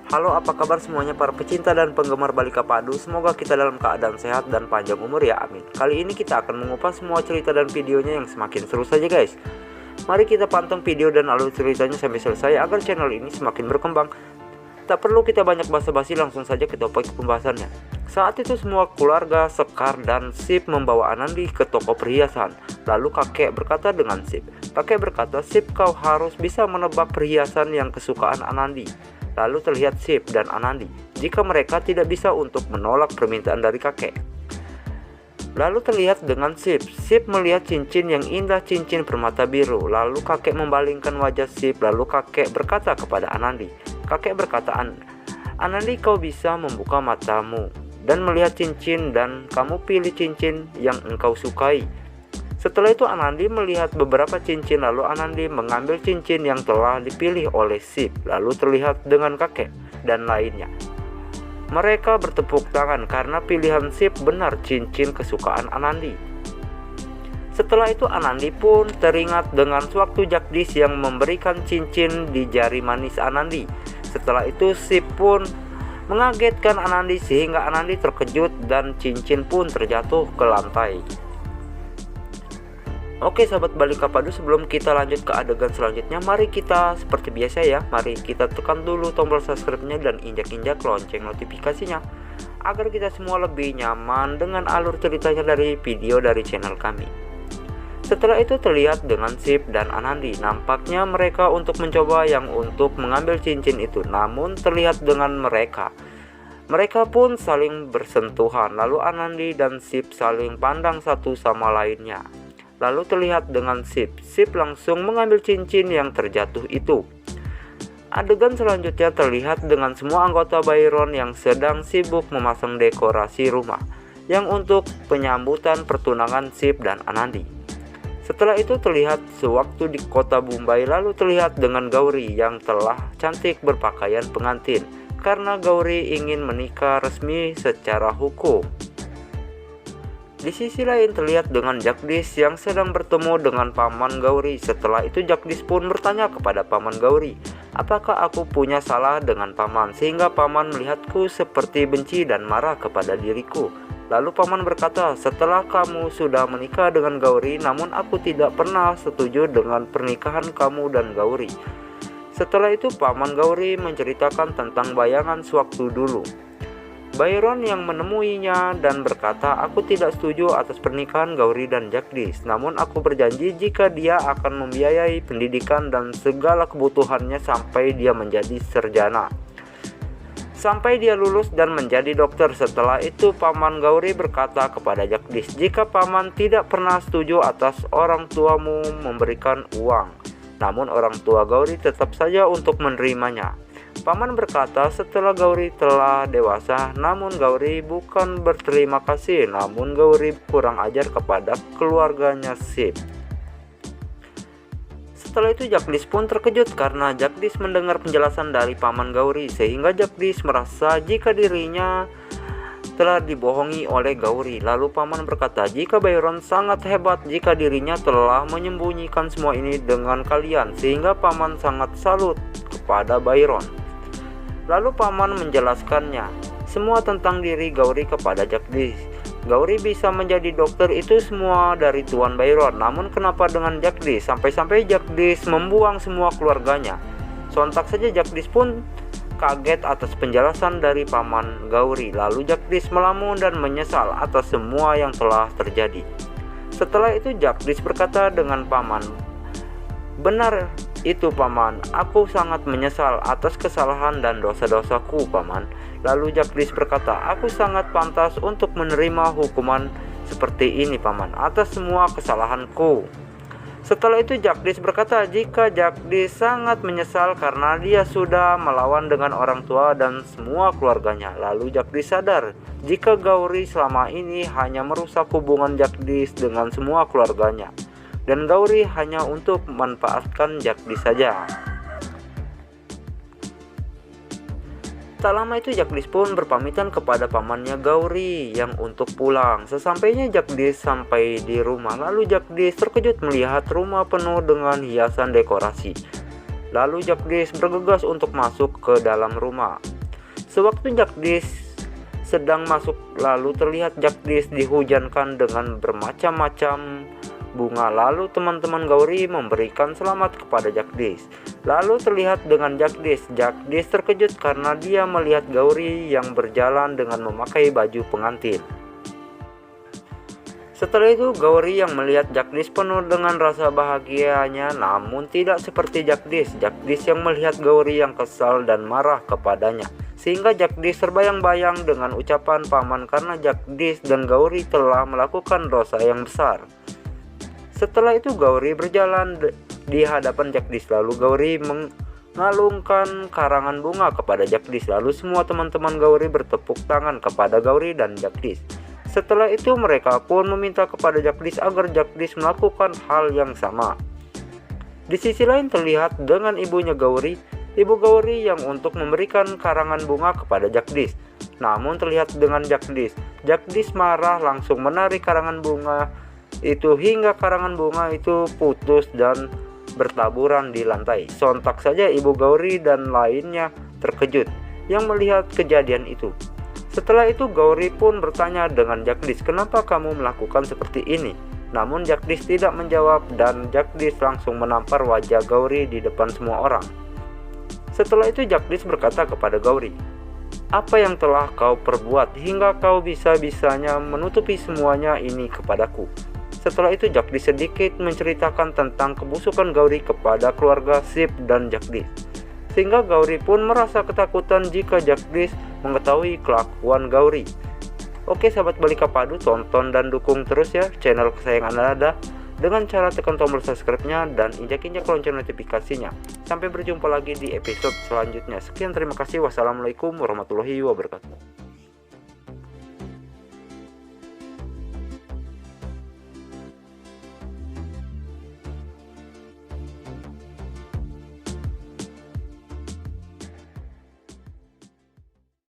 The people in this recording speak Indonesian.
Halo, apa kabar semuanya para pecinta dan penggemar Balika Padu? Semoga kita dalam keadaan sehat dan panjang umur ya, amin. Kali ini kita akan mengupas semua cerita dan videonya yang semakin seru saja guys. Mari kita panteng video dan alur ceritanya sampai selesai agar channel ini semakin berkembang. Tak perlu kita banyak basa-basi, langsung saja ke topik pembahasannya. Saat itu semua keluarga Sekar dan Sip membawa Anandi ke toko perhiasan. Lalu kakek berkata dengan Sip, "Sip, kau harus bisa menebak perhiasan yang kesukaan Anandi." Lalu terlihat Sip dan Anandi jika mereka tidak bisa untuk menolak permintaan dari kakek. Lalu terlihat dengan Sip melihat cincin yang indah, cincin permata biru. Lalu kakek membalingkan wajah Sip, lalu kakek berkata kepada Anandi. Kakek berkata, "Anandi, kau bisa membuka matamu dan melihat cincin dan kamu pilih cincin yang engkau sukai." Setelah itu Anandi melihat beberapa cincin, lalu Anandi mengambil cincin yang telah dipilih oleh Sip. Lalu terlihat dengan kakek dan lainnya. Mereka bertepuk tangan karena pilihan Sip benar cincin kesukaan Anandi. Setelah itu Anandi pun teringat dengan sewaktu Jagdish yang memberikan cincin di jari manis Anandi. Setelah itu Sip pun mengagetkan Anandi sehingga Anandi terkejut dan cincin pun terjatuh ke lantai. Oke sahabat Balika Padu, sebelum kita lanjut ke adegan selanjutnya, mari kita seperti biasa ya, mari kita tekan dulu tombol subscribe-nya dan injak-injak lonceng notifikasinya agar kita semua lebih nyaman dengan alur ceritanya dari video dari channel kami. Setelah itu terlihat dengan Sip dan Anandi, nampaknya mereka untuk mencoba yang untuk mengambil cincin itu, namun terlihat dengan mereka pun saling bersentuhan, lalu Anandi dan Sip saling pandang satu sama lainnya. Lalu terlihat dengan Sip langsung mengambil cincin yang terjatuh itu. Adegan selanjutnya terlihat dengan semua anggota Byron yang sedang sibuk memasang dekorasi rumah yang untuk penyambutan pertunangan Sip dan Anandi. Setelah itu terlihat sewaktu di kota Mumbai, lalu terlihat dengan Gauri yang telah cantik berpakaian pengantin karena Gauri ingin menikah resmi secara hukum. Di sisi lain terlihat dengan Jagdish yang sedang bertemu dengan paman Gauri. Setelah itu Jagdish pun bertanya kepada paman Gauri, "Apakah aku punya salah dengan paman sehingga paman melihatku seperti benci dan marah kepada diriku?" Lalu paman berkata, "Setelah kamu sudah menikah dengan Gauri, namun aku tidak pernah setuju dengan pernikahan kamu dan Gauri." Setelah itu paman Gauri menceritakan tentang bayangan sewaktu dulu Byron yang menemuinya dan berkata, "Aku tidak setuju atas pernikahan Gauri dan Jagdish, namun aku berjanji jika dia akan membiayai pendidikan dan segala kebutuhannya sampai dia menjadi sarjana, sampai dia lulus dan menjadi dokter." Setelah itu paman Gauri berkata kepada Jagdish, "Jika paman tidak pernah setuju atas orang tuamu memberikan uang, namun orang tua Gauri tetap saja untuk menerimanya." Paman berkata setelah Gauri telah dewasa, namun Gauri bukan berterima kasih, namun Gauri kurang ajar kepada keluarganya Sip. Setelah itu Jagdish pun terkejut karena Jagdish mendengar penjelasan dari paman Gauri, sehingga Jagdish merasa jika dirinya telah dibohongi oleh Gauri. Lalu paman berkata, "Jika Byron sangat hebat jika dirinya telah menyembunyikan semua ini dengan kalian, sehingga paman sangat salut kepada Byron." Lalu paman menjelaskannya semua tentang diri Gauri kepada Jagdish. Gauri bisa menjadi dokter itu semua dari Tuan Byron, namun kenapa dengan Jagdish? Sampai-sampai Jagdish membuang semua keluarganya. Sontak saja Jagdish pun kaget atas penjelasan dari paman Gauri. Lalu Jagdish melamun dan menyesal atas semua yang telah terjadi. Setelah itu Jagdish berkata dengan paman, "Benar itu paman, aku sangat menyesal atas kesalahan dan dosa-dosaku paman." Lalu Jagdish berkata, "Aku sangat pantas untuk menerima hukuman seperti ini paman atas semua kesalahanku." Setelah itu Jagdish berkata jika Jagdish sangat menyesal karena dia sudah melawan dengan orang tua dan semua keluarganya. Lalu Jagdish sadar jika Gauri selama ini hanya merusak hubungan Jagdish dengan semua keluarganya, dan Gauri hanya untuk memanfaatkan Jagdish saja. Tak lama itu Jagdish pun berpamitan kepada pamannya Gauri yang untuk pulang. Sesampainya Jagdish sampai di rumah, lalu Jagdish terkejut melihat rumah penuh dengan hiasan dekorasi. Lalu Jagdish bergegas untuk masuk ke dalam rumah. Sewaktu Jagdish sedang masuk, lalu terlihat Jagdish dihujankan dengan bermacam-macam bunga. Lalu teman-teman Gauri memberikan selamat kepada Jagdish. Lalu terlihat dengan Jagdish terkejut karena dia melihat Gauri yang berjalan dengan memakai baju pengantin. Setelah itu Gauri yang melihat Jagdish penuh dengan rasa bahagianya, namun tidak seperti Jagdish yang melihat Gauri yang kesal dan marah kepadanya. Sehingga Jagdish terbayang-bayang dengan ucapan paman karena Jagdish dan Gauri telah melakukan dosa yang besar. Setelah itu Gauri berjalan di hadapan Jagdish, lalu Gauri mengalungkan karangan bunga kepada Jagdish. Lalu semua teman-teman Gauri bertepuk tangan kepada Gauri dan Jagdish. Setelah itu mereka pun meminta kepada Jagdish agar Jagdish melakukan hal yang sama. Di sisi lain terlihat dengan ibunya Gauri, ibu Gauri yang untuk memberikan karangan bunga kepada Jagdish. Namun terlihat dengan Jagdish marah, langsung menarik karangan bunga itu hingga karangan bunga itu putus dan bertaburan di lantai. Sontak saja ibu Gauri dan lainnya terkejut yang melihat kejadian itu. Setelah itu Gauri pun bertanya dengan Jagdish, "Kenapa kamu melakukan seperti ini?" Namun Jagdish tidak menjawab dan Jagdish langsung menampar wajah Gauri di depan semua orang. Setelah itu Jagdish berkata kepada Gauri, "Apa yang telah kau perbuat hingga kau bisa-bisanya menutupi semuanya ini kepadaku?" Setelah itu Jagdish sedikit menceritakan tentang kebusukan Gauri kepada keluarga Shiv dan Jagdish. Sehingga Gauri pun merasa ketakutan jika Jagdish mengetahui kelakuan Gauri. Oke sahabat Balika Padu, tonton dan dukung terus ya channel kesayangan Anda dengan cara tekan tombol subscribe-nya dan injak-injak lonceng notifikasinya. Sampai berjumpa lagi di episode selanjutnya. Sekian, terima kasih. Wassalamualaikum warahmatullahi wabarakatuh.